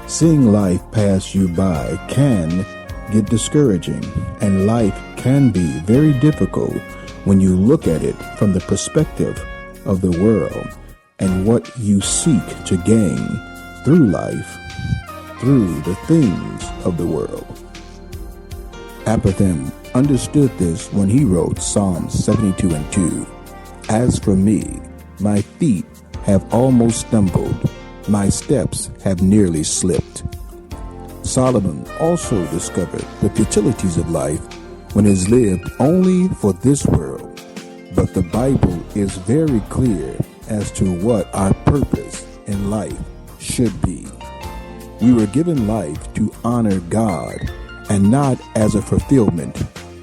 Seeing life pass you by can get discouraging, and life can be very difficult when you look at it from the perspective of the world and what you seek to gain through life, through the things of the world. Apothem understood this when he wrote Psalms 72 and 2. As for me, my feet have almost stumbled, my steps have nearly slipped. Solomon also discovered the futilities of life when it is lived only for this world. But the Bible is very clear as to what our purpose in life should be. We were given life to honor God and not as a fulfillment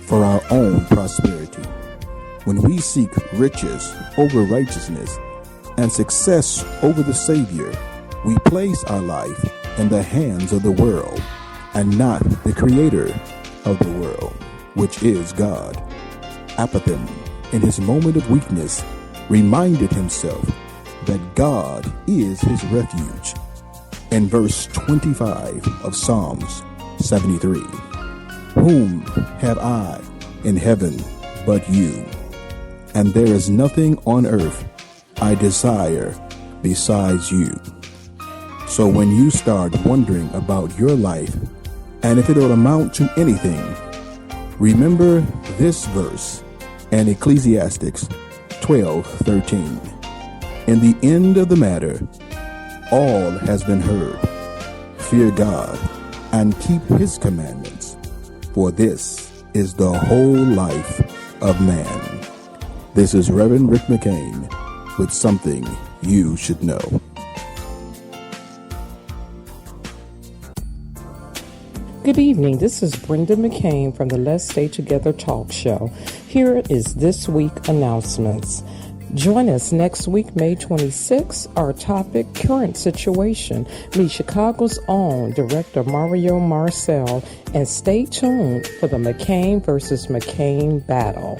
for our own prosperity. When we seek riches over righteousness and success over the Savior, we place our life in the hands of the world and not the Creator of the world, which is God. Apothem, in his moment of weakness, reminded himself that God is his refuge. In verse 25 of Psalms 73, whom have I in heaven but you? And there is nothing on earth I desire besides you. So when you start wondering about your life and if it will amount to anything, remember this verse and Ecclesiastes 12:13. In the end of the matter, all has been heard. Fear God and keep his commandments, for this is the whole life of man. This is Reverend Rick McCain with something you should know. Good evening. This is Brenda McCain from the Let's Stay Together talk show. Here is this week announcements. Join us next week, May 26th. Our topic, current situation. Meet Chicago's own Director Mario Marcel and stay tuned for the McCain versus McCain battle.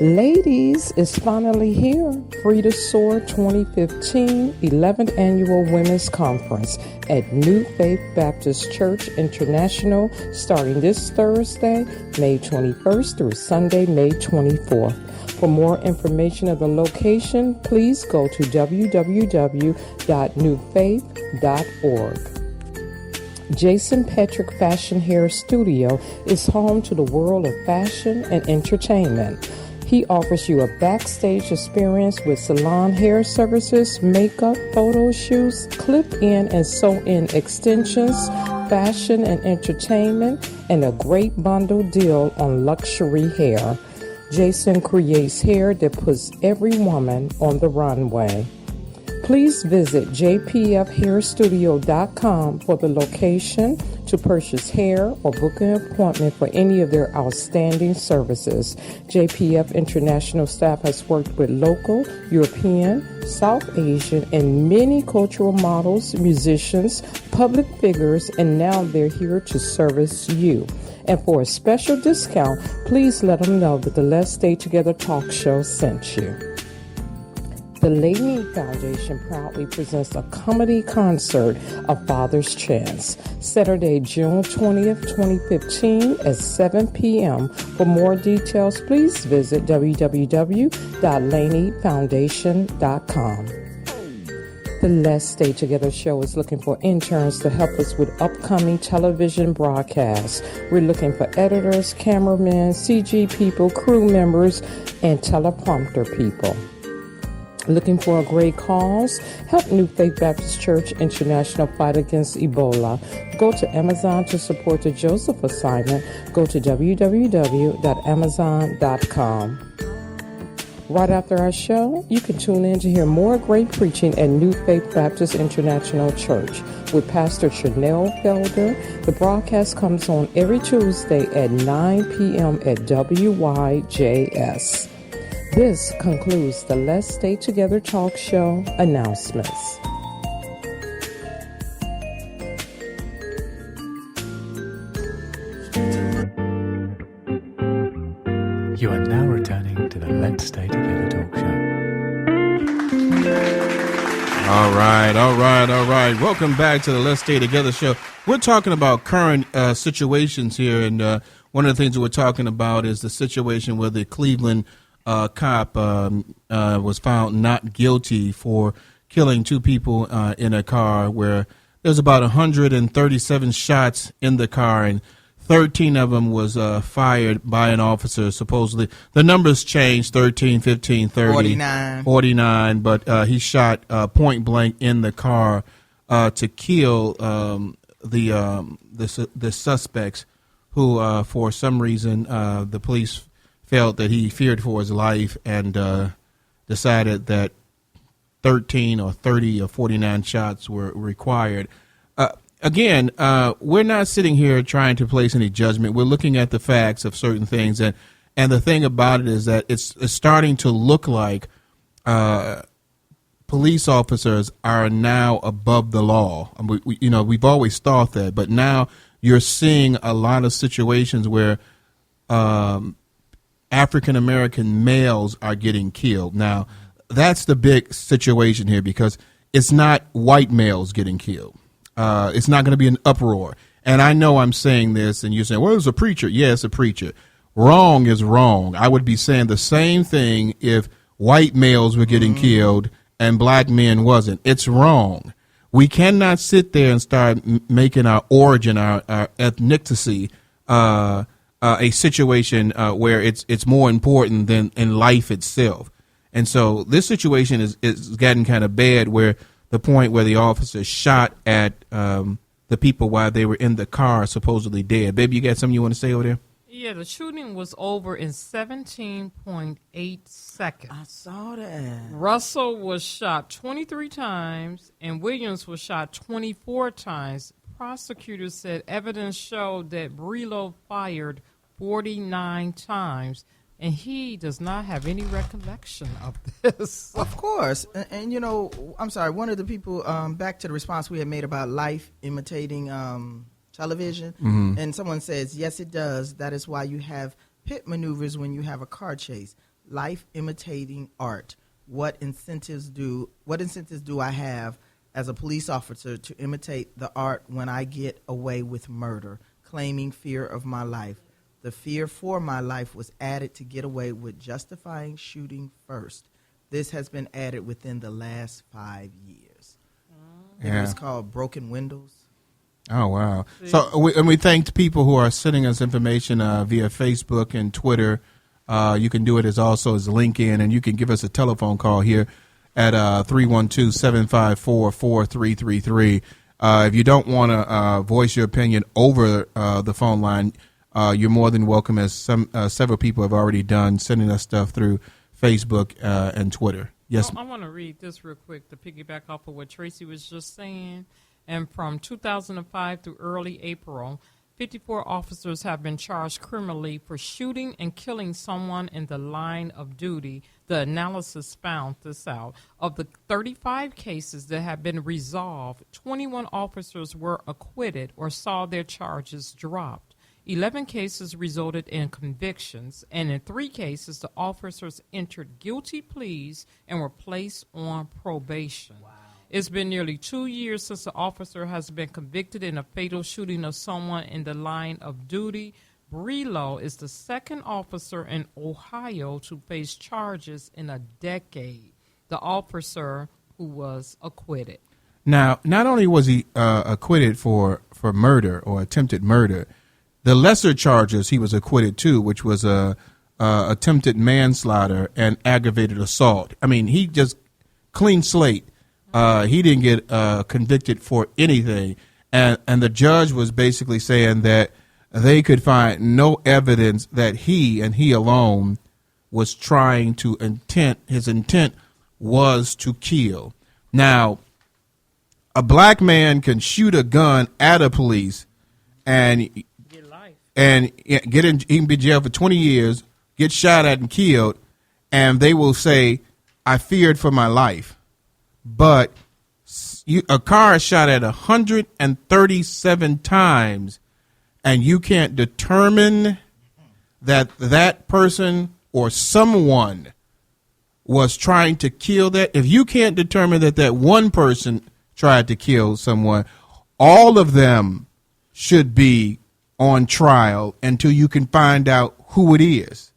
Ladies, is finally here. Free to Soar 2015 11th Annual Women's Conference at New Faith Baptist Church International starting this Thursday, May 21st through Sunday, May 24th. For more information of the location, please go to www.newfaith.org. Jason Petrick Fashion Hair Studio is home to the world of fashion and entertainment. He offers you a backstage experience with salon hair services, makeup, photo shoots, clip-in and sew-in extensions, fashion and entertainment, and a great bundle deal on luxury hair. Jason creates hair that puts every woman on the runway. Please visit jpfhairstudio.com for the location to purchase hair or book an appointment for any of their outstanding services. JPF International staff has worked with local, European, South Asian, and many cultural models, musicians, public figures, and now they're here to service you. And for a special discount, please let them know that the Let's Stay Together talk show sent you. The Laney Foundation proudly presents a comedy concert, A Father's Chance, Saturday, June 20th, 2015 at 7 p.m. For more details, please visit www.laneyfoundation.com. The Let's Stay Together show is looking for interns to help us with upcoming television broadcasts. We're looking for editors, cameramen, CG people, crew members, and teleprompter people. Looking for a great cause? Help New Faith Baptist Church International fight against Ebola. Go to Amazon to support the Joseph assignment. Go to www.amazon.com. Right after our show, you can tune in to hear more great preaching at New Faith Baptist International Church with Pastor Chanel Felder. The broadcast comes on every Tuesday at 9 p.m. at WYJS. This concludes the Let's Stay Together talk show announcements. You are now returning to the Let's Stay Together talk show. All right. Welcome back to the Let's Stay Together show. We're talking about current situations here, and one of the things that we're talking about is the situation where the Cleveland cop was found not guilty for killing two people in a car where there's about 137 shots in the car, and 13 of them was fired by an officer, supposedly. The numbers changed, 13, 15, 30. 49, but he shot point blank in the car to kill the suspects who, for some reason, the police felt that he feared for his life and decided that 13 or 30 or 49 shots were required. Again, we're not sitting here trying to place any judgment. We're looking at the facts of certain things, and the thing about it is that it's starting to look like police officers are now above the law. We've always thought that, but now you're seeing a lot of situations where African American males are getting killed. Now, that's the big situation here because it's not white males getting killed. It's not going to be an uproar. And I know I'm saying this and you're saying, well, it's a preacher. Yes, a preacher. Wrong is wrong. I would be saying the same thing if white males were getting killed and black men wasn't. It's wrong. We cannot sit there and start making our origin, our ethnicity, a situation where it's more important than in life itself. And so this situation is getting kind of bad where the point where the officer shot at the people while they were in the car, supposedly dead. Baby, you got something you want to say over there? Yeah, the shooting was over in 17.8 seconds. I saw that. Russell was shot 23 times and Williams was shot 24 times. Prosecutors said evidence showed that Brillo fired 49 times. And he does not have any recollection of this. Of course. And I'm sorry, one of the people, back to the response we had made about life imitating television, and someone says, yes, it does. That is why you have pit maneuvers when you have a car chase. Life imitating art. What incentives do I have as a police officer to imitate the art when I get away with murder, claiming fear of my life? The fear for my life was added to get away with justifying shooting first. This has been added within the last 5 years. It was called Broken Windows. Oh, wow. So we thanked people who are sending us information via Facebook and Twitter. You can do it as LinkedIn, and you can give us a telephone call here at 312-754-4333. If you don't want to voice your opinion over the phone line, you're more than welcome, as several people have already done, sending us stuff through Facebook and Twitter. Yes. I want to read this real quick to piggyback off of what Tracy was just saying. And from 2005 through early April, 54 officers have been charged criminally for shooting and killing someone in the line of duty. The analysis found this out. Of the 35 cases that have been resolved, 21 officers were acquitted or saw their charges dropped. 11 cases resulted in convictions, and in 3 cases, the officers entered guilty pleas and were placed on probation. Wow. It's been nearly 2 years since the officer has been convicted in a fatal shooting of someone in the line of duty. Brillo is the second officer in Ohio to face charges in a decade. The officer who was acquitted. Now, not only was he acquitted for murder or attempted murder, the lesser charges he was acquitted too, which was attempted manslaughter and aggravated assault. I mean, he just clean slate. He didn't get convicted for anything, and the judge was basically saying that they could find no evidence that he and he alone was trying to his intent was to kill. Now, a black man can shoot a gun at a police and he can be jailed for 20 years, get shot at and killed, and they will say, I feared for my life. But a car is shot at 137 times, and you can't determine that person or someone was trying to kill that, if you can't determine that that one person tried to kill someone, all of them should be on trial until you can find out who it is.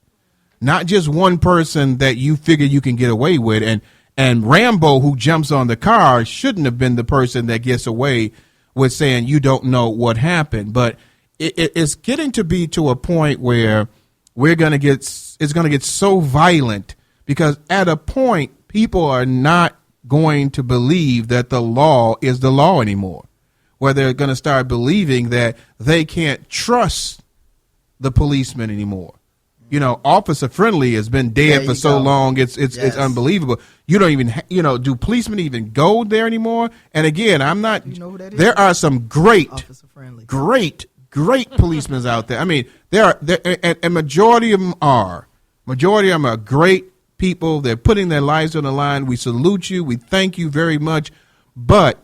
Not just one person that you figure you can get away with. And Rambo, who jumps on the car, shouldn't have been the person that gets away with saying you don't know what happened. But it's getting to be to a point where it's going to get so violent, because at a point people are not going to believe that the law is the law anymore, where they're going to start believing that they can't trust the policeman anymore. You know, Officer Friendly has been dead for so long. It's unbelievable. You don't even, do policemen even go there anymore? And again, I'm not, you know who that is? There are some great policemen out there. I mean, and majority of them are great people. They're putting their lives on the line. We salute you. We thank you very much. But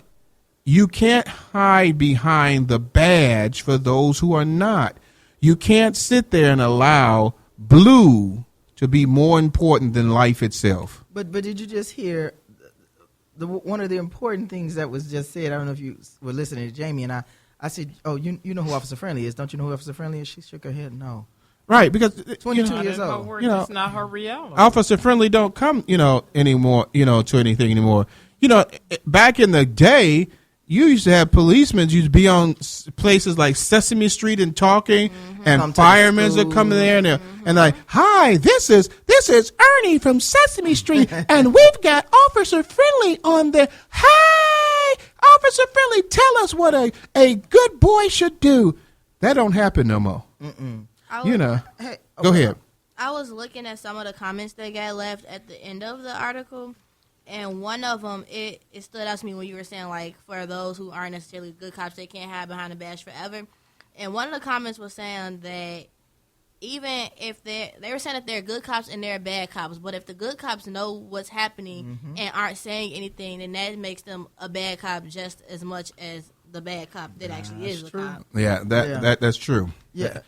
you can't hide behind the badge for those who are not. You can't sit there and allow blue to be more important than life itself. But did you just hear one of the important things that was just said? I don't know if you were listening to Jamie and I said, "Oh, you know who Officer Friendly is? Don't you know who Officer Friendly is?" She shook her head. No. Right, because 22 years old. It's not her reality. Officer Friendly don't come, anymore, to anything anymore. Back in the day, you used to have policemen used to be on places like Sesame Street and talking, and firemen would come there and like, "Hi, this is Ernie from Sesame Street, and we've got Officer Friendly on there. Hey, Officer Friendly, tell us what a good boy should do." That don't happen no more. Go ahead. I was looking at some of the comments that got left at the end of the article. And one of them, it stood out to me when you were saying, like, for those who aren't necessarily good cops, they can't hide behind a badge forever. And one of the comments was saying that even if they were saying that they're good cops and they're bad cops, but if the good cops know what's happening and aren't saying anything, then that makes them a bad cop just as much as the bad cop that actually is a cop. Yeah, that's true. Yeah.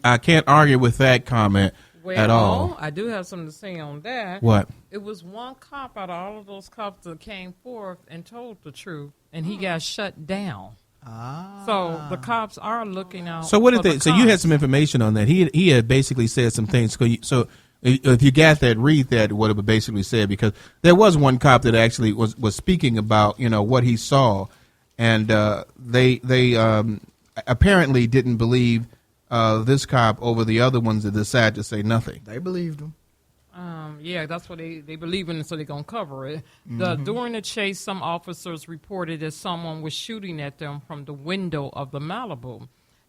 I can't argue with that comment. At all. I do have something to say on that. What? It was one cop out of all of those cops that came forth and told the truth, and he got shut down. So the cops are looking out. So what did they? So you had some information on that. He had basically said some things. So if you got that, read that. What it basically said, because there was one cop that actually was speaking about what he saw, and they apparently didn't believe this cop over the other ones that decided to say nothing. They believed him. Yeah, that's what they believe in, so they're going to cover it. During the chase, some officers reported that someone was shooting at them from the window of the Malibu.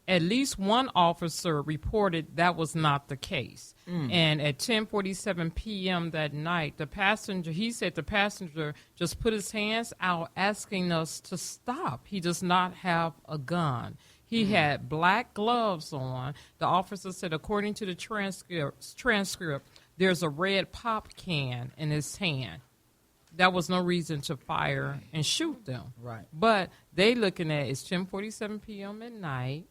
At least one officer reported that was not the case. And at 10:47 p.m. that night, he said the passenger just put his hands out asking us to stop. He does not have a gun. He had black gloves on. The officer said, according to the transcript, there's a red pop can in his hand. That was no reason to fire and shoot them. Right. But they looking at it's 10:47 p.m. at night.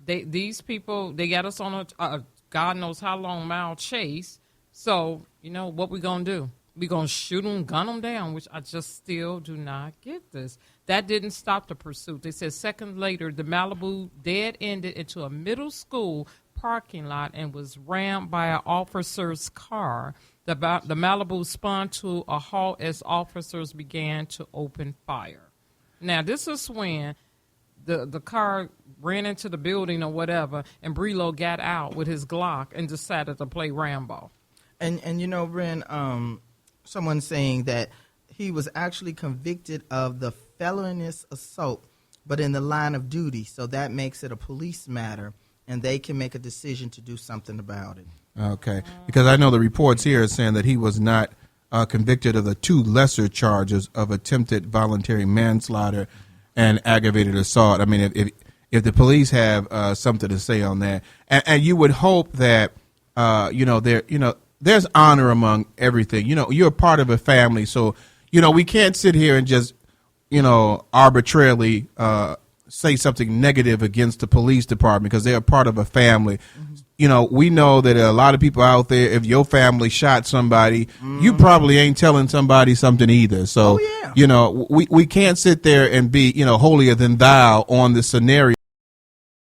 These people, they got us on a God knows how long mile chase. So, what we going to do? We going to shoot them, gun them down, which I just still do not get this. That didn't stop the pursuit. They said seconds later, the Malibu dead-ended into a middle school parking lot and was rammed by an officer's car. The Malibu spun to a halt as officers began to open fire. Now, this is when the car ran into the building or whatever, and Brelo got out with his Glock and decided to play Rambo. And Ren, someone's saying that he was actually convicted of the felonious assault, but in the line of duty, so that makes it a police matter, and they can make a decision to do something about it. Okay, because I know the reports here are saying that he was not convicted of the two lesser charges of attempted voluntary manslaughter and aggravated assault. I mean, if the police have something to say on that, and you would hope that there's honor among everything. You're a part of a family, so we can't sit here and just arbitrarily say something negative against the police department because they're a part of a family. you know, we know that a lot of people out there, if your family shot somebody, you probably ain't telling somebody something either. So, Oh, yeah. you know, we can't sit there and be, you know, holier than thou on the scenario.